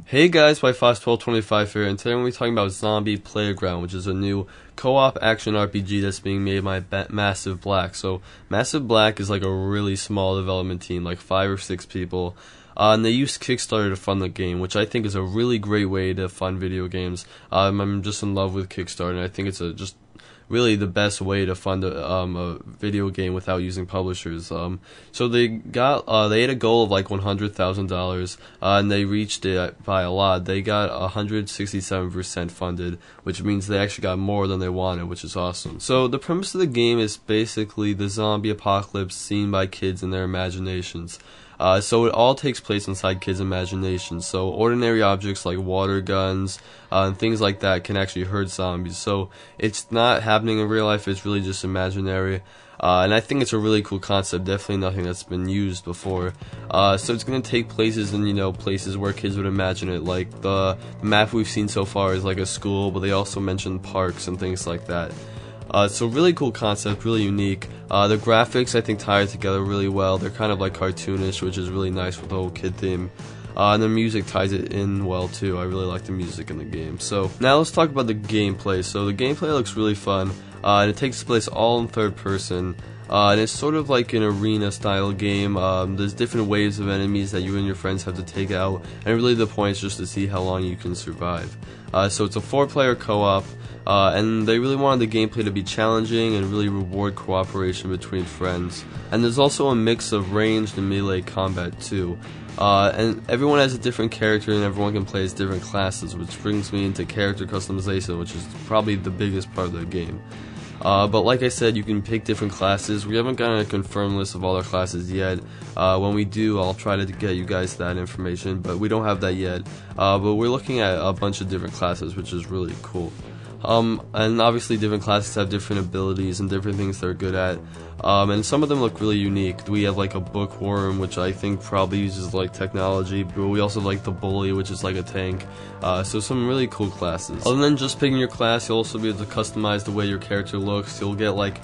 Hey guys, my Fox1225 here, and today we're going to be talking about Zombie Playground, which is a new co-op action RPG that's being made by Massive Black. So, Massive Black is like a really small development team, like 5 or 6 people, and they use Kickstarter to fund the game, which I think is a really great way to fund video games. I'm just in love with Kickstarter, and I think it's just really the best way to fund a video game without using publishers. So they had a goal of like $100,000, and they reached it by a lot. They got 167% funded, which means they actually got more than they wanted, which is awesome. So the premise of the game is basically the zombie apocalypse seen by kids in their imaginations. So it all takes place inside kids' imaginations. So ordinary objects like water guns and things like that can actually hurt zombies. So it's not happening in real life, it's really just imaginary. And I think it's a really cool concept, definitely nothing that's been used before. So it's going to take places in, places where kids would imagine it. Like the map we've seen so far is like a school, but they also mentioned parks and things like that. So really cool concept, really unique. The graphics I think tie it together really well. They're kind of like cartoonish, which is really nice with the whole kid theme. And the music ties it in well too. I really like the music in the game. So now let's talk about the gameplay. So the gameplay looks really fun, and it takes place all in third person. And it's sort of like an arena style game. There's different waves of enemies that you and your friends have to take out, and really the point is just to see how long you can survive. So it's a 4-player co-op, and they really wanted the gameplay to be challenging and really reward cooperation between friends. And there's also a mix of ranged and melee combat too. And everyone has a different character and everyone can play as different classes, which brings me into character customization, which is probably the biggest part of the game. But like I said, you can pick different classes. We haven't gotten a confirmed list of all our classes yet. When we do, I'll try to get you guys that information, but we don't have that yet. But we're looking at a bunch of different classes, which is really cool. And obviously different classes have different abilities and different things they're good at. And some of them look really unique. We have like a bookworm, which I think probably uses like technology, but we also have like the bully, which is like a tank. So some really cool classes. Other than just picking your class, you'll also be able to customize the way your character looks. You'll get like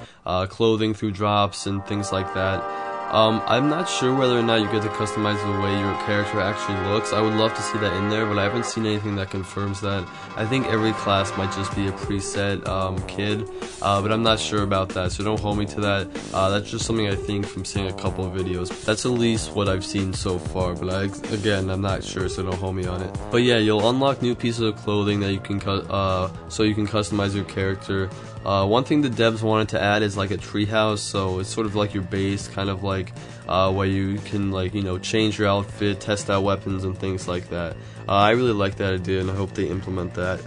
clothing through drops and things like that. I'm not sure whether or not you get to customize the way your character actually looks. I would love to see that in there, but I haven't seen anything that confirms that. I think every class might just be a preset kid, but I'm not sure about that, so don't hold me to that. That's just something I think from seeing a couple of videos. That's at least what I've seen so far, but again, I'm not sure, so don't hold me on it. But yeah, you'll unlock new pieces of clothing that you can so you can customize your character. One thing the devs wanted to add is like a treehouse, so it's sort of like your base, kind of like where you can change your outfit, test out weapons and things like that. I really like that idea and I hope they implement that.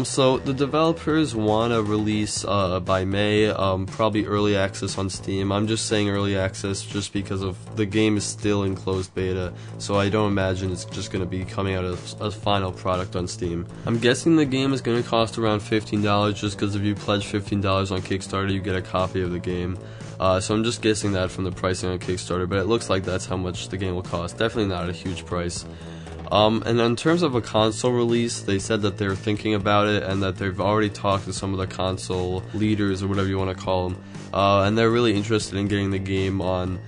So the developers want to release by May, probably early access on Steam. I'm just saying early access just because of the game is still in closed beta, so I don't imagine it's just going to be coming out as a final product on Steam. I'm guessing the game is going to cost around $15 just because if you pledge $15 on Kickstarter you get a copy of the game. So I'm just guessing that from the pricing on Kickstarter, but it looks like that's how much the game will cost. Definitely not a huge price. And in terms of a console release, they said that they're thinking about it and that they've already talked to some of the console leaders or whatever you want to call them, and they're really interested in getting the game on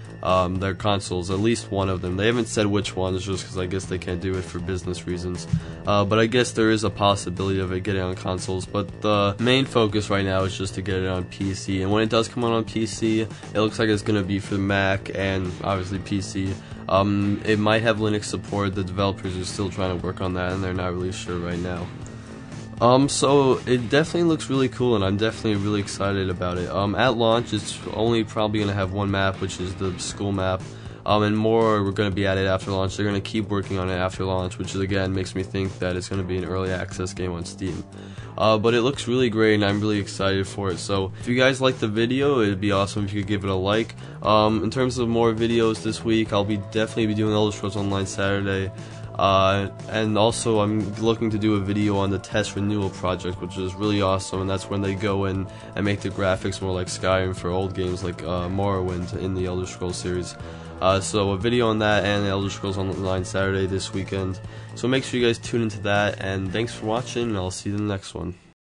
their consoles, at least one of them. They haven't said which ones just because I guess they can't do it for business reasons, but I guess there is a possibility of it getting on consoles, but the main focus right now is just to get it on PC, and when it does come out on PC, it looks like it's going to be for Mac and obviously PC. It might have Linux support. The developers are still trying to work on that and they're not really sure right now. So it definitely looks really cool and I'm definitely really excited about it. At launch it's only probably going to have one map, which is the school map. And more we're going to be at it after launch. They're going to keep working on it after launch, which again makes me think that it's going to be an early access game on Steam. But it looks really great and I'm really excited for it. So if you guys liked the video, it'd be awesome if you could give it a like. In terms of more videos this week, I'll definitely be doing Elder Scrolls Online Saturday. And also I'm looking to do a video on the test renewal project, which is really awesome, and that's when they go in and make the graphics more like Skyrim for old games like Morrowind in the Elder Scrolls series. So a video on that and Elder Scrolls Online Saturday this weekend. So make sure you guys tune into that, and thanks for watching, and I'll see you in the next one.